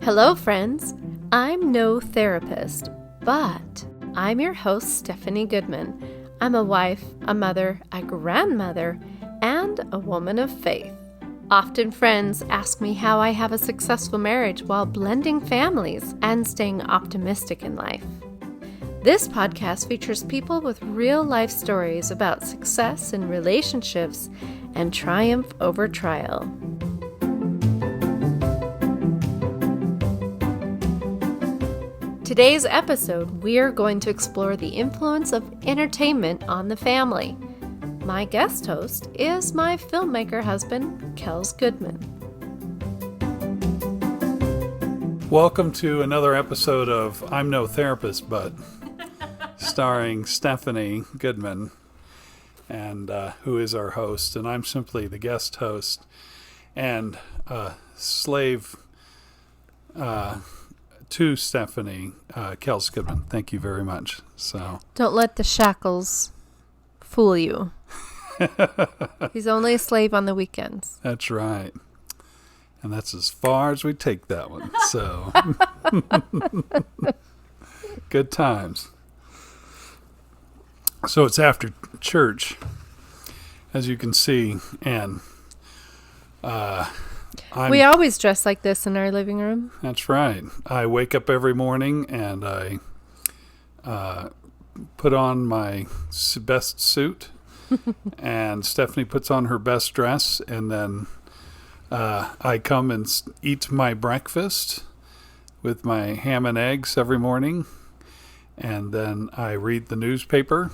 Hello, friends. I'm no therapist, but I'm your host, Stephanie Goodman. I'm a wife, a mother, a grandmother, and a woman of faith. Often friends ask me how I have a successful marriage while blending families and staying optimistic in life. This podcast features people with real-life stories about success in relationships and triumph over trial. Today's episode, we are going to explore the influence of entertainment on the family. My guest host is my filmmaker husband, Kels Goodman. Welcome to another episode of I'm No Therapist, but starring Stephanie Goodman, and who is our host, and I'm simply the guest host and slave to Stephanie, Kels Goodman. Thank you very much. So don't let the shackles fool you. He's only a slave on the weekends. That's right. And that's as far as we take that one. So good times. So it's after church, as you can see, and we always dress like this in our living room. That's right. I wake up every morning and I put on my best suit, and Stephanie puts on her best dress, and then I come and eat my breakfast with my ham and eggs every morning, and then I read the newspaper,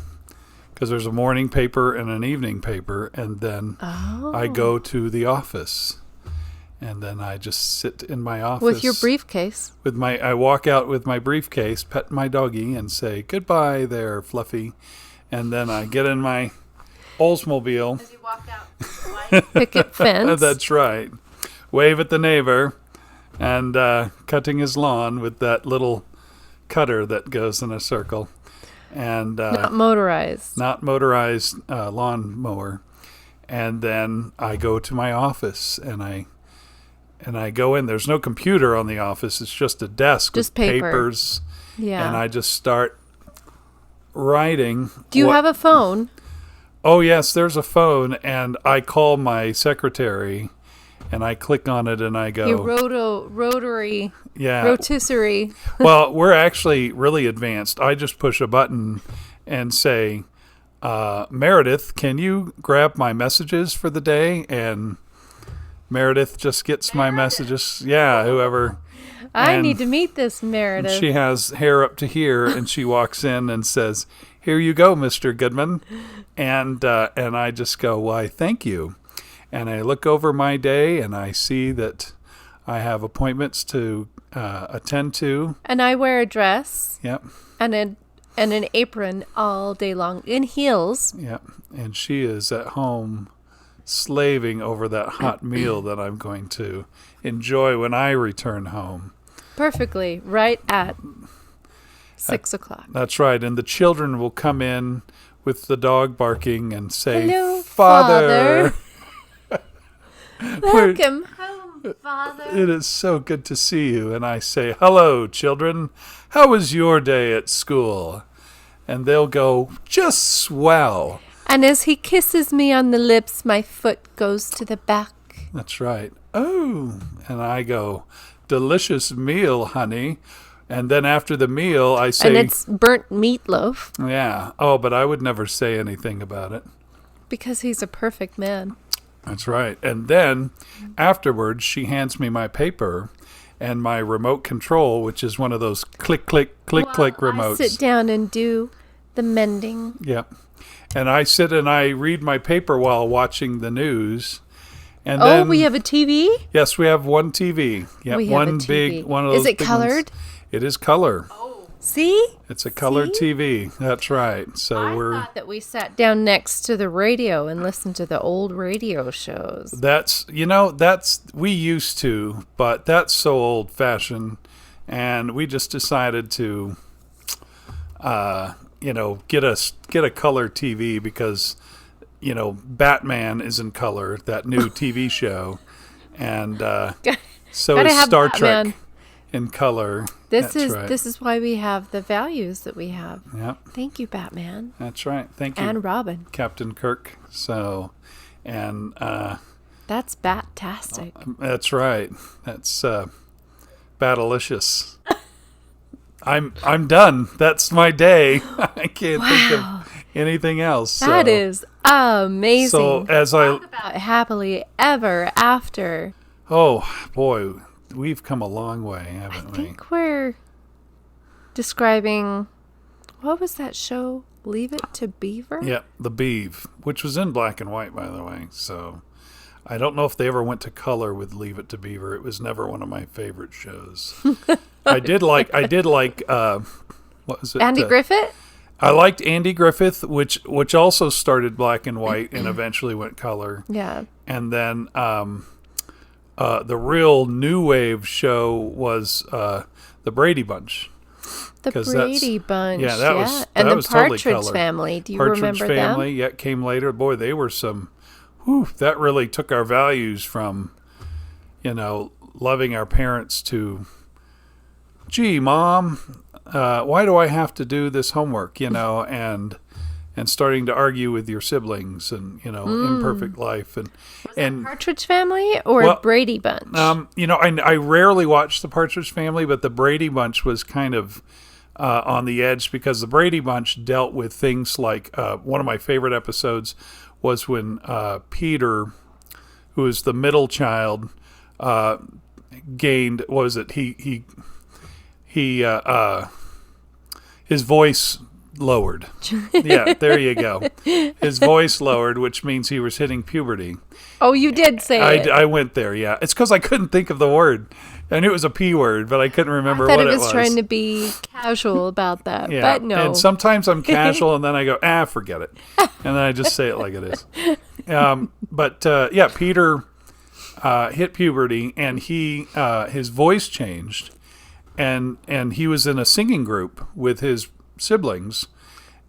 because there's a morning paper and an evening paper, and then I go to the office. And then I just sit in my office. With your briefcase. I walk out with my briefcase, pet my doggie, and say, "Goodbye there, Fluffy." And then I get in my Oldsmobile. As you walk out, picket fence. That's right. Wave at the neighbor, and cutting his lawn with that little cutter that goes in a circle. And not motorized. Not motorized lawn mower. And then I go to my office, and I go in. There's no computer on the office. It's just a desk with papers. Yeah. And I just start writing. Do you have a phone? Oh, yes, there's a phone. And I call my secretary, and I click on it, and I go. Your rotary. Yeah. Rotisserie. Well, we're actually really advanced. I just push a button and say, Meredith, can you grab my messages for the day? And Meredith just gets my messages. Yeah, whoever. I need to meet this Meredith. She has hair up to here, and she walks in and says, "Here you go, Mr. Goodman." And I just go, "Why, thank you." And I look over my day, and I see that I have appointments to attend to. And I wear a dress. Yep. And an apron all day long in heels. Yep. And she is at home slaving over that hot meal that I'm going to enjoy when I return home. Perfectly. Right at 6 o'clock. That's right. And the children will come in with the dog barking and say, "Hello, Father." Welcome home, Father. It is so good to see you. And I say, "Hello, children. How was your day at school?" And they'll go, "Just swell." And as he kisses me on the lips, my foot goes to the back. That's right. "Oh." And I go, "Delicious meal, honey." And then after the meal, I say... And it's burnt meatloaf. Yeah. Oh, but I would never say anything about it. Because he's a perfect man. That's right. And then afterwards, she hands me my paper and my remote control, which is one of those click, click, click, click remotes. I sit down and do the mending. Yep. And I sit and I read my paper while watching the news. And then, we have a TV? Yes, we have one TV. Yep, we have one a TV. big one of those. Is it big colored? Ones. It is color. Oh. See? It's a colored TV. That's right. So I thought that we sat down next to the radio and listened to the old radio shows. That's we used to, but that's so old fashioned, and we just decided to get a color TV because Batman is in color, that new TV show, and so is Star Trek. in color. This That's right. is why we have the values that we have. Yep. Thank you, Batman. That's right. Thank you. And Robin. Captain Kirk. So, and that's bat-tastic. That's right. That's batalicious. I'm done. That's my day. I can't think of anything else. That is amazing. So Talk about happily ever after. Oh boy, we've come a long way, haven't we? I think we're describing, what was that show? Leave It to Beaver? Yeah, The Beeve, which was in black and white, by the way. So I don't know if they ever went to color with Leave It to Beaver. It was never one of my favorite shows. I did like what was it? Andy Griffith? I liked Andy Griffith, which also started black and white and eventually went color. Yeah. And then the real new wave show was the Brady Bunch. The Brady Bunch. Yeah, that was and that the was totally Partridge color. Family. Do you Partridge remember Family, them? yeah, came later. Boy, they were some. Whew, that really took our values from, loving our parents to, gee, Mom, why do I have to do this homework? And starting to argue with your siblings and imperfect life Was that Partridge Family or Brady Bunch? I rarely watch the Partridge Family, but the Brady Bunch was kind of on the edge because the Brady Bunch dealt with things like one of my favorite episodes was when Peter, who is the middle child, gained, what was it? His voice lowered. Yeah, there you go. His voice lowered, which means he was hitting puberty. Oh, you did say it. I went there, yeah. It's because I couldn't think of the word. I knew it was a P word, but I couldn't remember what it was. I thought it was trying to be casual about that, yeah, but no. And sometimes I'm casual, and then I go, forget it. And then I just say it like it is. Peter hit puberty, and his voice changed, and he was in a singing group with his siblings,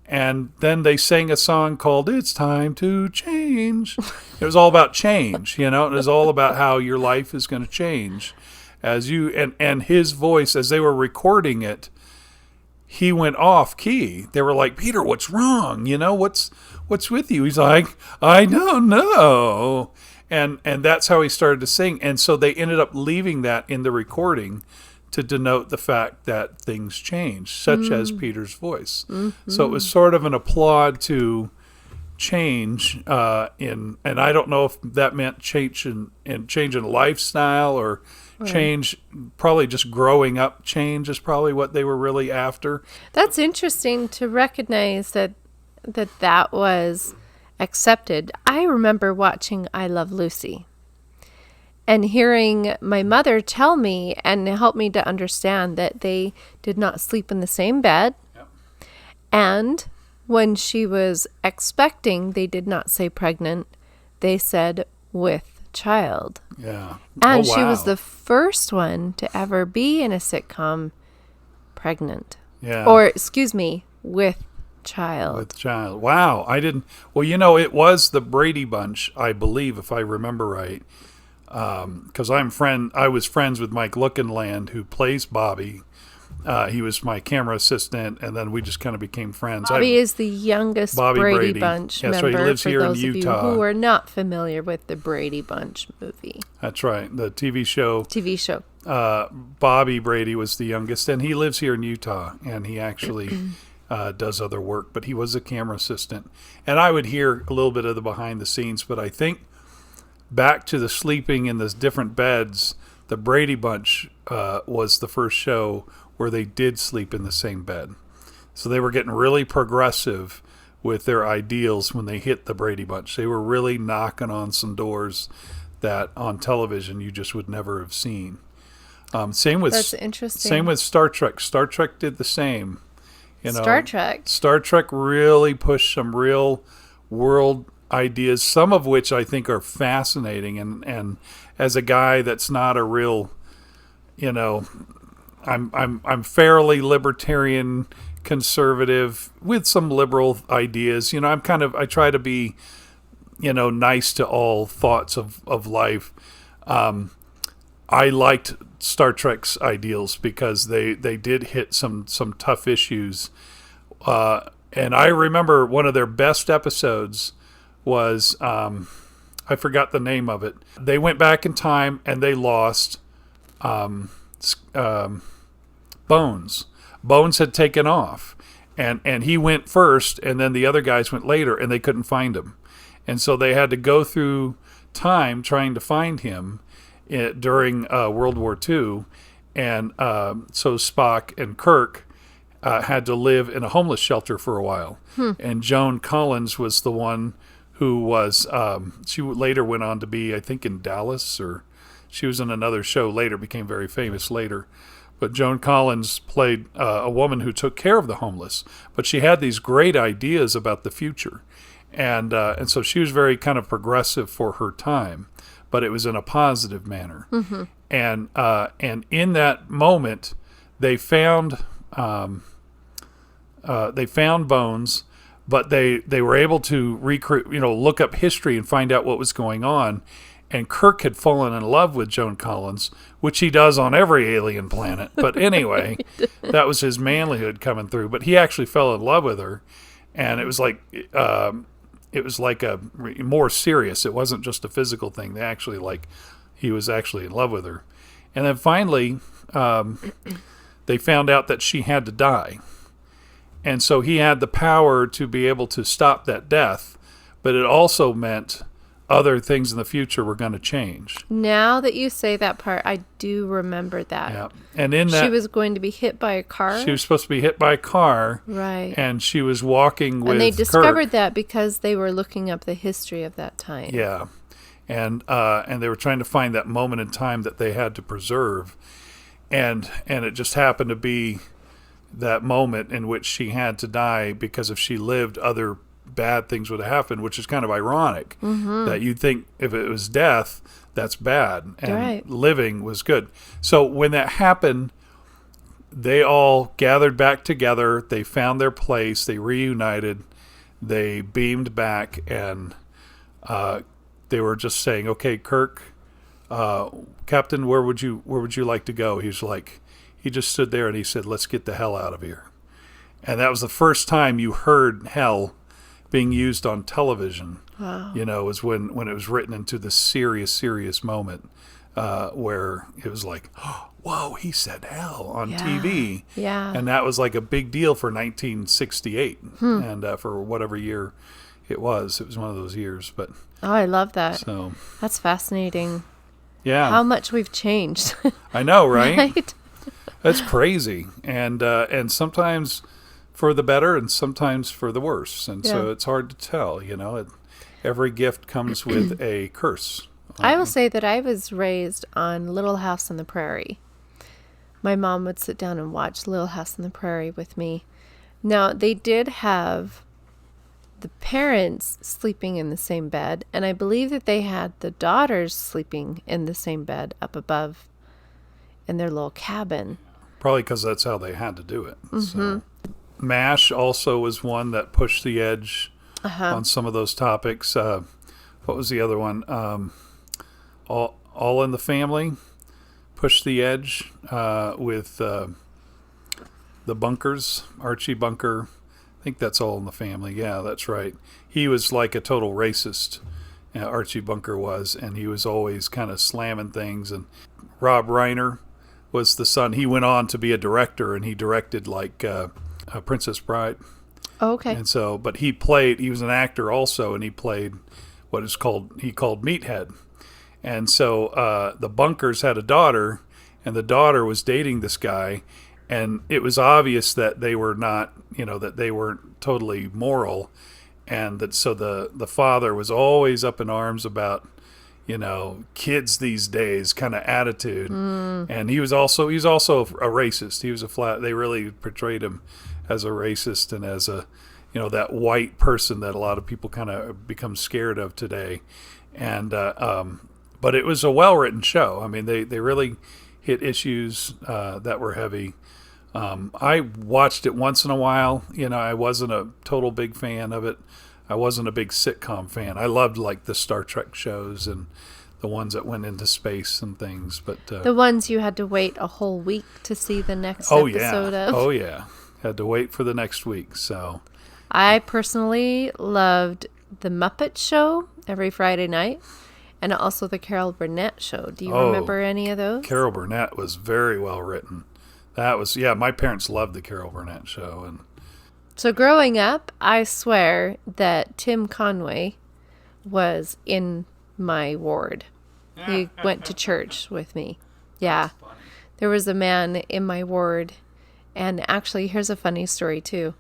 and then they sang a song called "It's Time to Change." It was all about change, it was all about how your life is going to change as you and his voice, as they were recording it, he went off key. They were like, "Peter, what's wrong? What's with you?" He's like, "I don't know." And that's how he started to sing. And so they ended up leaving that in the recording to denote the fact that things change, such as Peter's voice. Mm-hmm. So it was sort of an applaud to change and I don't know if that meant change in lifestyle or change, probably just growing up change is probably what they were really after. That's interesting to recognize that was accepted. I remember watching I Love Lucy and hearing my mother tell me and help me to understand that they did not sleep in the same bed. Yep. And when she was expecting, they did not say pregnant. They said with child. Yeah. And she was the first one to ever be in a sitcom pregnant. Yeah. Or, excuse me, with child. With child. Wow. I didn't. Well, it was the Brady Bunch, I believe, if I remember right. Because I was friends with Mike Lookinland, who plays Bobby. He was my camera assistant, and then we just kind of became friends. Bobby is the youngest Brady Bunch member. So he lives here in Utah. For those of you who are not familiar with the Brady Bunch movie. That's right, the TV show. Bobby Brady was the youngest, and he lives here in Utah, and he actually does other work, but he was a camera assistant. And I would hear a little bit of the behind the scenes, but I think back to the sleeping in the different beds, the Brady Bunch was the first show where they did sleep in the same bed. So they were getting really progressive with their ideals when they hit the Brady Bunch. They were really knocking on some doors that on television you just would never have seen. Same with That's interesting. Same with Star Trek. Star Trek did the same. Star Trek really pushed some real world ideas, some of which I think are fascinating. And as a guy that's not a real, I'm fairly libertarian, conservative with some liberal ideas. I try to be, nice to all thoughts of life. I liked Star Trek's ideals because they did hit some tough issues. And I remember one of their best episodes was, I forgot the name of it. They went back in time and they lost Bones. Bones had taken off. And he went first, and then the other guys went later, and they couldn't find him. And so they had to go through time trying to find him during World War II. And so Spock and Kirk had to live in a homeless shelter for a while. And Joan Collins was the one who was, she later went on to be, I think, in Dallas, or she was in another show later, became very famous later. But Joan Collins played a woman who took care of the homeless. But she had these great ideas about the future. And so she was very kind of progressive for her time, but it was in a positive manner. Mm-hmm. And in that moment, they found Bones, but they were able to look up history and find out what was going on. And Kirk had fallen in love with Joan Collins, which he does on every alien planet. But anyway, that was his manlyhood coming through. But he actually fell in love with her, and it was like a more serious. It wasn't just a physical thing. He was actually in love with her. And then finally, they found out that she had to die. And so he had the power to be able to stop that death, but it also meant other things in the future were going to change. Now that you say that part, I do remember that. Yeah. And in that, she was going to be hit by a car. She was supposed to be hit by a car. Right. And she was walking with Kirk. And they discovered that because they were looking up the history of that time. Yeah. And they were trying to find that moment in time that they had to preserve. And it just happened to be that moment in which she had to die, because if she lived, other bad things would have happened, which is kind of ironic. Mm-hmm. That you'd think if it was death, that's bad, and living was good. So when that happened, they all gathered back together. They found their place. They reunited. They beamed back, and they were just saying, "Okay, Kirk, Captain, where would you like to go?" He just stood there and he said, "Let's get the hell out of here." And that was the first time you heard hell being used on television. Wow. Was when it was written into this serious moment where it was like, oh, whoa, he said hell on TV. Yeah. And that was like a big deal for 1968 and for whatever year it was. It was one of those years. But I love that. So that's fascinating. Yeah. How much we've changed. I know, right? Right? That's crazy. And sometimes for the better and sometimes for the worse. And so it's hard to tell, every gift comes with a curse. I will say that I was raised on Little House on the Prairie. My mom would sit down and watch Little House on the Prairie with me. Now, they did have the parents sleeping in the same bed, and I believe that they had the daughters sleeping in the same bed up above in their little cabin. Probably because that's how they had to do it. Mm-hmm. So. MASH also was one that pushed the edge on some of those topics. What was the other one? All in the Family pushed the edge with the Bunkers, Archie Bunker. I think that's All in the Family. Yeah, that's right. He was like a total racist, Archie Bunker was, and he was always kind of slamming things. And Rob Reiner was the son. He went on to be a director, and he directed like Princess Bride. Oh, okay. And so, but he was an actor also, and he played he called Meathead. And so the Bunkers had a daughter, and the daughter was dating this guy, and it was obvious that they were not, that they weren't totally moral, and that so the father was always up in arms about, kids these days kind of attitude. And he was also a racist. They really portrayed him as a racist and as a, that white person that a lot of people kind of become scared of today. And, but it was a well-written show. I mean, they really hit issues that were heavy. I watched it once in a while. I wasn't a total big fan of it. I wasn't a big sitcom fan. I loved like the Star Trek shows and the ones that went into space and things. But the ones you had to wait a whole week to see the next oh episode yeah, of. oh yeah, had to wait for the next week. So I personally loved the Muppet Show every Friday night, and also the Carol Burnett Show. Do you remember any of those? Carol Burnett was very well written. That was, my parents loved the Carol Burnett Show. And so growing up, I swear that Tim Conway was in my ward. He went to church with me. Yeah. There was a man in my ward, and actually, here's a funny story too.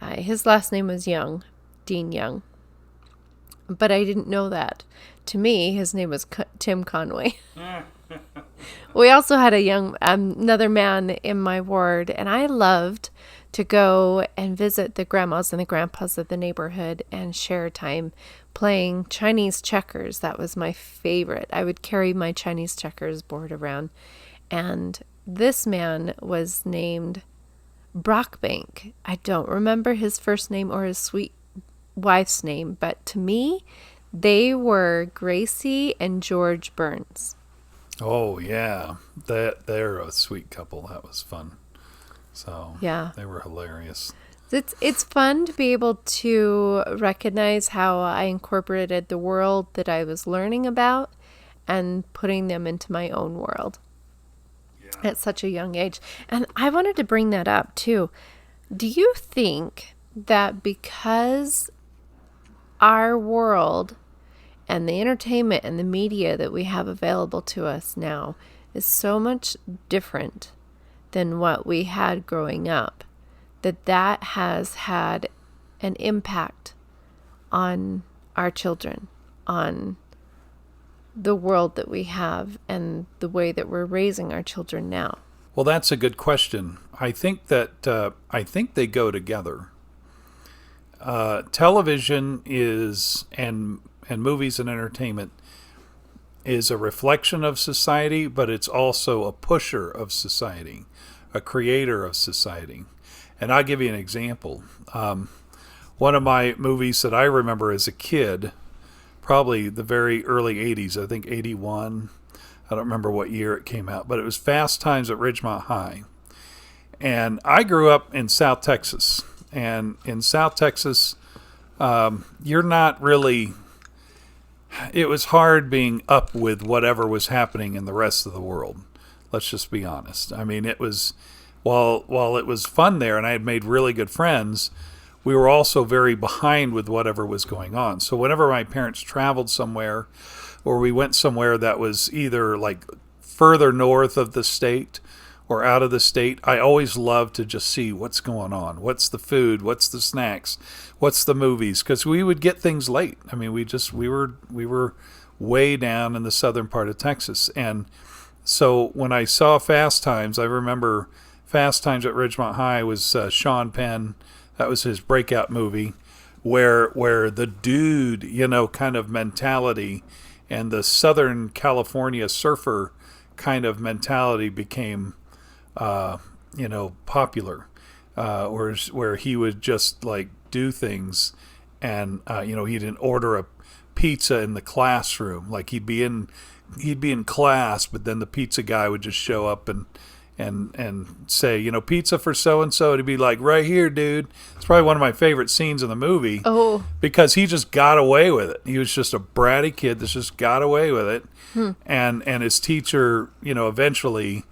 His last name was Young, Dean Young. But I didn't know that. To me, his name was Tim Conway. We also had another man in my ward, and I loved to go and visit the grandmas and the grandpas of the neighborhood and share time playing Chinese checkers. That was my favorite. I would carry my Chinese checkers board around, and this man was named Brockbank. I don't remember his first name or his sweet wife's name, but to me, they were Gracie and George Burns. oh yeah, they're a sweet couple. That was fun. So Yeah. they were hilarious. It's fun to be able to recognize how I incorporated the world that I was learning about and putting them into my own world at such a young age. And I wanted to bring that up too. Do you think that because our world and the entertainment and the media that we have available to us now is so much different than what we had growing up, that has had an impact on our children, on the world that we have and the way that we're raising our children now? Well, that's a good question. I think they go together. Television and movies and entertainment is a reflection of society, but it's also a pusher of society, a creator of society. And I'll give you an example. One of my movies that I remember as a kid, probably the very early 80s, I think 81. I don't remember what year it came out, but it was Fast Times at Ridgemont High. And I grew up in South Texas. And in South Texas, you're not really... It was hard being up with whatever was happening in the rest of the world. Let's just be honest. I mean, it was... While it was fun there and I had made really good friends, we were also very behind with whatever was going on. So whenever my parents traveled somewhere or we went somewhere that was either like further north of the state or out of the state, I always loved to just see what's going on. What's the food? What's the snacks? What's the movies? Because we would get things late. I mean, we were way down in the southern part of Texas. And so when I saw Fast Times, I remember Fast Times at Ridgemont High was Sean Penn. That was his breakout movie, where the dude, kind of mentality and the Southern California surfer kind of mentality became, popular, where he would just like do things, and he didn't order a pizza in the classroom. Like he'd be in class, but then the pizza guy would just show up and say, pizza for so-and-so. It'd be like, right here, dude. It's probably one of my favorite scenes in the movie. Oh. Because he just got away with it. He was just a bratty kid that just got away with it. And his teacher, eventually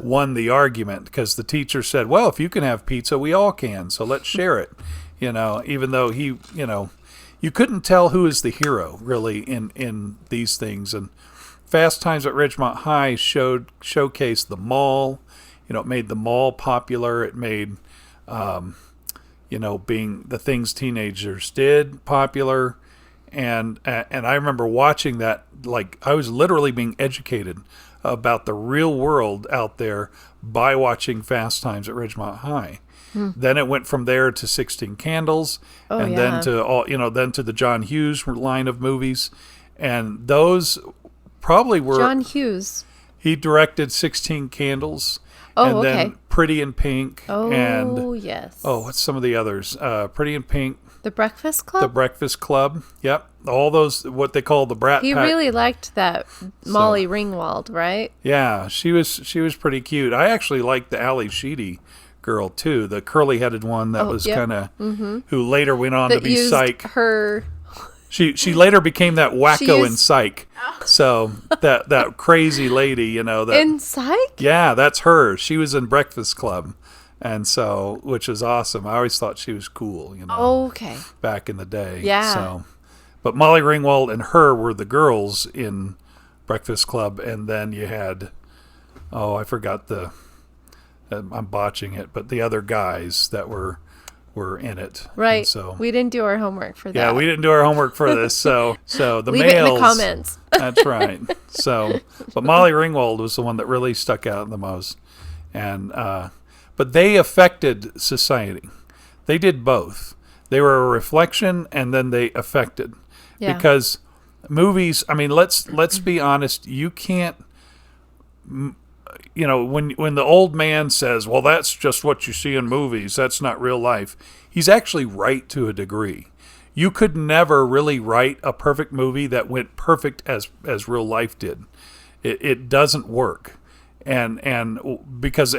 won the argument because the teacher said, well, if you can have pizza, we all can. So let's share it. Even though he, you couldn't tell who is the hero really in these things. And Fast Times at Ridgemont High showcased the mall. It made the mall popular. It made, being the things teenagers did popular. And I remember watching that, like I was literally being educated about the real world out there by watching Fast Times at Ridgemont High. Then it went from there to 16 Candles, then to then to the John Hughes line of movies, and those probably were John Hughes. He directed 16 Candles, then Pretty in Pink, yes. What's some of the others? Pretty in Pink, The Breakfast The Club? Breakfast Club. Yep. All those, what they call the Brat He Pack. really liked that Molly Ringwald, right? Yeah, she was pretty cute. I actually liked the Ali Sheedy girl too, the curly-headed one that was yep. kind of, who later went on to That be used Psych. her... She later became that wacko in used- Psych. So that crazy lady, you know, that In Psych? yeah, that's her. She was in Breakfast Club, and so, which is awesome. I always thought she was cool, you know, Okay. back in the day. Yeah. So, but Molly Ringwald and her were the girls in Breakfast Club, and then you had, I forgot I'm botching it, but the other guys that were in it. Right. And so we didn't do our homework for that. yeah, we didn't do our homework for this. So the Leave males. it in the comments. That's right. So, but Molly Ringwald was the one that really stuck out the most, and but they affected society. They did both. They were a reflection, and then they affected. Yeah. Because movies. I mean, let's be honest. You can't. You know, when the old man says, "Well, that's just what you see in movies. That's not real life." He's actually right to a degree. You could never really write a perfect movie that went perfect as real life did. It doesn't work, and because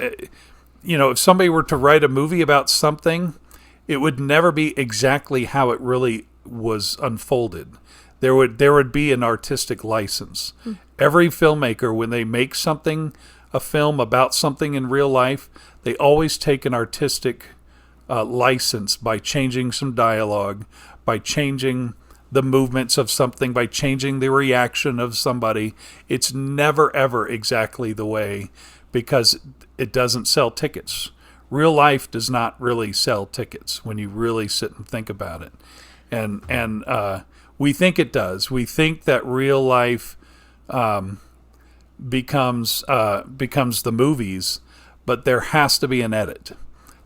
you know, if somebody were to write a movie about something, it would never be exactly how it really was unfolded. There would be an artistic license. Every filmmaker, when they make a film about something in real life, they always take an artistic license by changing some dialogue, by changing the movements of something, by changing the reaction of somebody. It's never, ever exactly the way, because it doesn't sell tickets. Real life does not really sell tickets when you really sit and think about it. And we think it does. We think that real life becomes the movies, but there has to be an edit.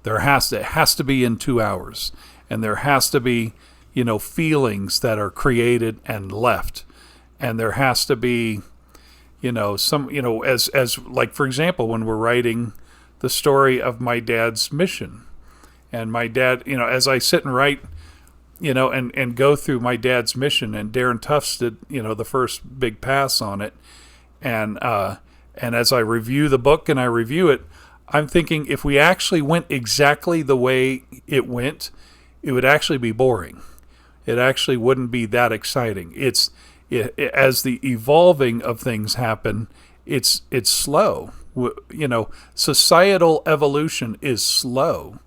It has to be in 2 hours, and there has to be, you know, feelings that are created and left, and there has to be, you know, some, you know, as like, for example, when we're writing the story of my dad's mission, and my dad, you know, as I sit and write, you know, and go through my dad's mission, and Darren Tufts did, you know, the first big pass on it, and as I review the book and I review it, I'm thinking, if we actually went exactly the way it went, it would actually be boring. It actually wouldn't be that exciting. As the evolving of things happen, it's slow. You know, societal evolution is slow.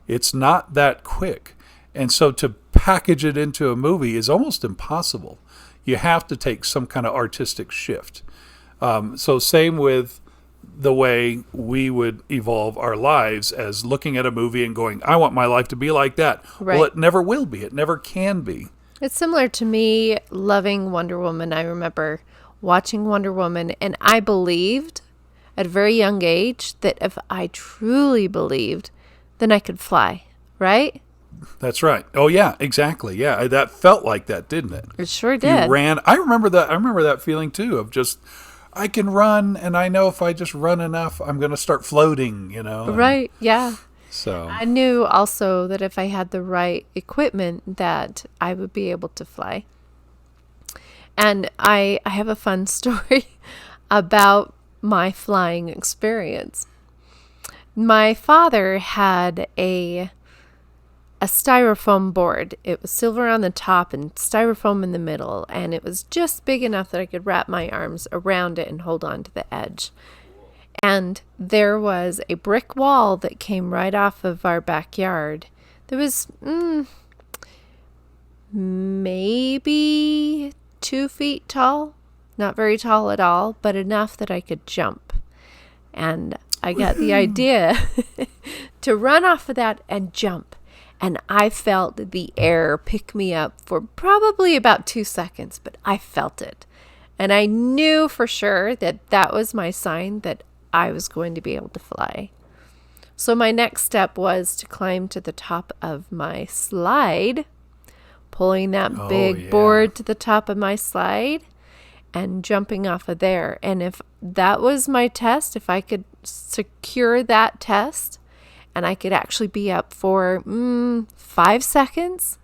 It's not that quick. And so to package it into a movie is almost impossible. You have to take some kind of artistic shift. So same with the way we would evolve our lives, as looking at a movie and going, I want my life to be like that. Right. Well, it never will be. It never can be. It's similar to me loving Wonder Woman. I remember watching Wonder Woman, and I believed at a very young age that if I truly believed, then I could fly, right? That's right. Oh, yeah, exactly. Yeah, that felt like that, didn't it? It sure did. You ran. I remember that feeling, too, of just, I can run, and I know if I just run enough, I'm going to start floating, you know? Right, yeah. So I knew also that if I had the right equipment, that I would be able to fly. And I have a fun story about my flying experience. My father had a styrofoam board. It was silver on the top and styrofoam in the middle, and it was just big enough that I could wrap my arms around it and hold on to the edge. And there was a brick wall that came right off of our backyard. There was maybe 2 feet tall. Not very tall at all, but enough that I could jump. And I got the idea to run off of that and jump. And I felt the air pick me up for probably about 2 seconds, but I felt it. And I knew for sure that that was my sign that I was going to be able to fly. So my next step was to climb to the top of my slide, pulling that big board to the top of my slide and jumping off of there. And if that was my test, if I could secure that test and I could actually be up for 5 seconds,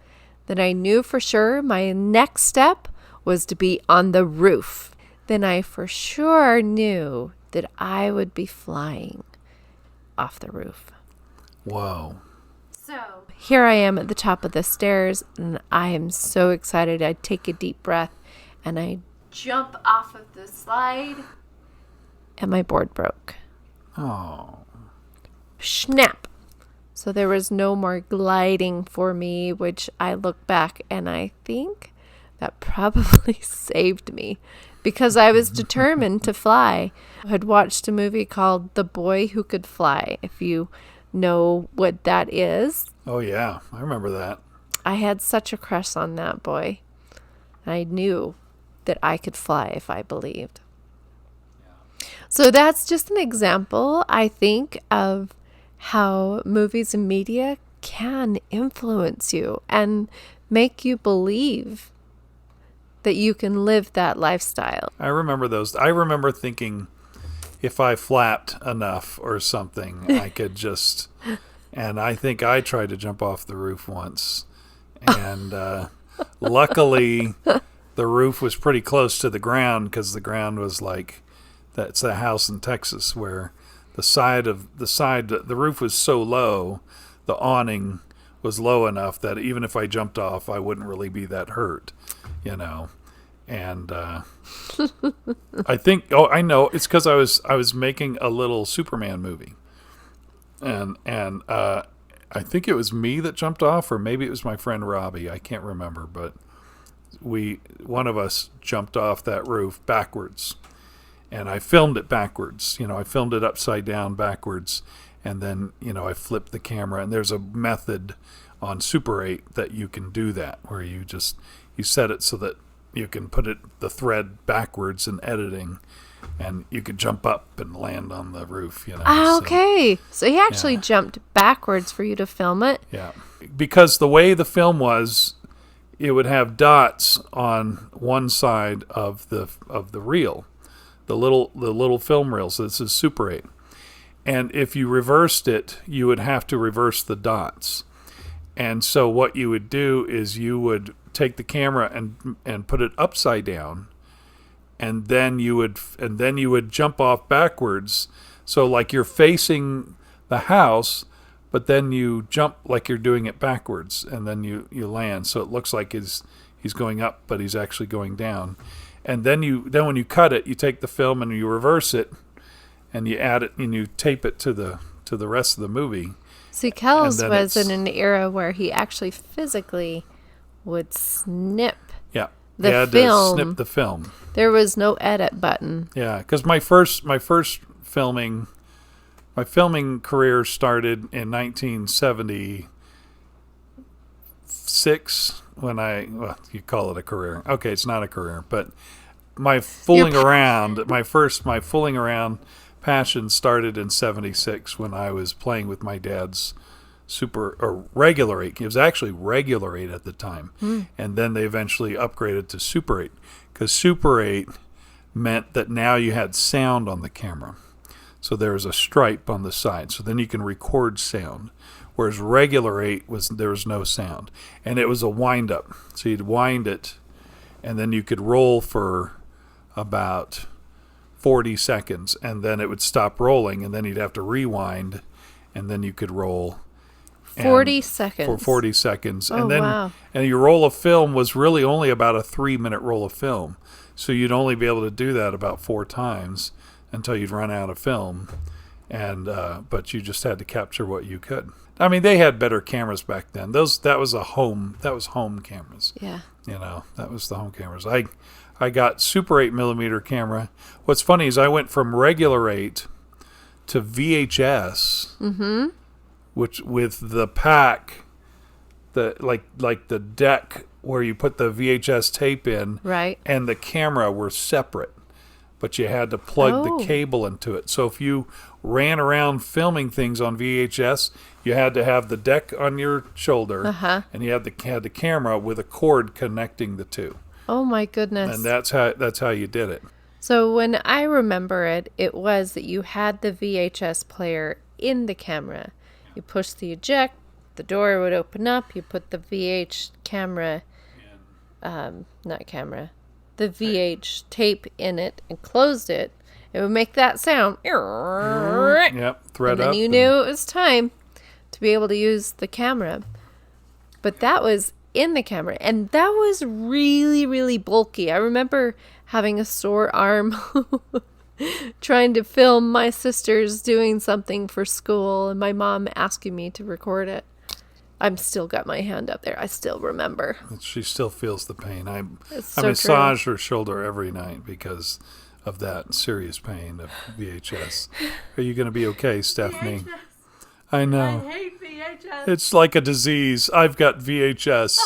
Then I knew for sure my next step was to be on the roof. Then I for sure knew that I would be flying off the roof. Whoa. So here I am at the top of the stairs, and I am so excited. I take a deep breath, and I jump off of the slide, and my board broke. Oh. Snap. So there was no more gliding for me, which I look back and I think that probably saved me because I was determined to fly. I had watched a movie called The Boy Who Could Fly, if you know what that is. Oh, yeah. I remember that. I had such a crush on that boy. I knew that I could fly if I believed. So that's just an example, I think, of how movies and media can influence you and make you believe that you can live that lifestyle. I remember those. I remember thinking if I flapped enough or something, I could just... And I think I tried to jump off the roof once. And luckily, the roof was pretty close to the ground because the ground was like... That's a house in Texas where the roof was so low, the awning was low enough that even if I jumped off, I wouldn't really be that hurt, you know. And I think, I know, it's because I was making a little Superman movie, and I think it was me that jumped off, or maybe it was my friend Robbie. I can't remember, but one of us jumped off that roof backwards. And I filmed it backwards. You know, I filmed it upside down backwards. And then, you know, I flipped the camera. And there's a method on Super 8 that you can do that, where you set it so that you can put the thread backwards in editing. And you could jump up and land on the roof, you know. Okay. So he actually jumped backwards for you to film it? Yeah. Because the way the film was, it would have dots on one side of the reel. The little film reel. So this is Super 8. And if you reversed it, you would have to reverse the dots. And so what you would do is you would take the camera and put it upside down, and then you would jump off backwards. So like you're facing the house, but then you jump like you're doing it backwards, and then you land. So it looks like he's going up, but he's actually going down. And then when you cut it, you take the film and you reverse it, and you add it and you tape it to the rest of the movie. See, Kels was in an era where he actually physically would snip the film. To snip the film. There was no edit button. Yeah, because my first filming career started in 1976 when you call it a career. Okay, it's not a career, but my fooling around passion started in 76 when I was playing with my dad's regular 8. It was actually regular 8 at the time. And then they eventually upgraded to Super 8 because Super 8 meant that now you had sound on the camera. So there was a stripe on the side. So then you can record sound. Whereas regular 8 there was no sound. And it was a wind up. So you'd wind it, and then you could roll for about 40 seconds, and then it would stop rolling, and then you'd have to rewind, and then you could roll 40 seconds. For 40 seconds. Oh, and then wow. And your roll of film was really only about a 3-minute roll of film. So you'd only be able to do that about 4 times until you'd run out of film. And but you just had to capture what you could. I mean, they had better cameras back then. That was home cameras. Yeah. You know, that was the home cameras. I got Super 8mm camera. What's funny is I went from regular 8 to VHS, which with the pack, like the deck where you put the VHS tape in, right, and the camera were separate, but you had to plug the cable into it. So if you ran around filming things on VHS, you had to have the deck on your shoulder, and you had the camera with a cord connecting the two. Oh my goodness! And that's how you did it. So when I remember it was that you had the VHS player in the camera. You push the eject, the door would open up, you put the VH camera, the VH tape in it and closed it. It would make that sound. Yep, thread and then up. you knew it was time to be able to use the camera. But that was in the camera, and that was really, really bulky. I remember having a sore arm trying to film my sisters doing something for school, and my mom asking me to record it. I'm still got my hand up there. I still remember. She still feels the pain. I So massage her shoulder every night because of that serious pain of VHS. Are you going to be okay, Stephanie? VHS. I know. I hate VHS. It's like a disease. I've got VHS.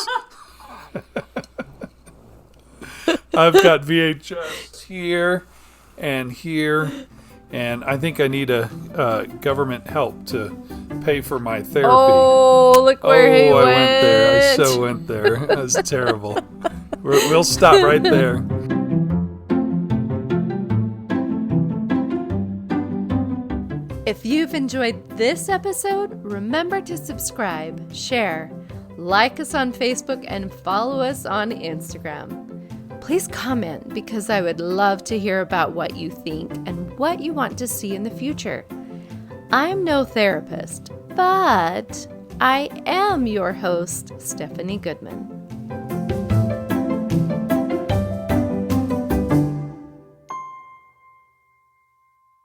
I've got VHS here and here. And I think I need a government help to pay for my therapy. Oh, look where he went. I went there. I so went there. That was terrible. We'll stop right there. If you've enjoyed this episode, remember to subscribe, share, like us on Facebook, and follow us on Instagram. Please comment because I would love to hear about what you think and what you want to see in the future. I'm no therapist, but I am your host, Stephanie Goodman.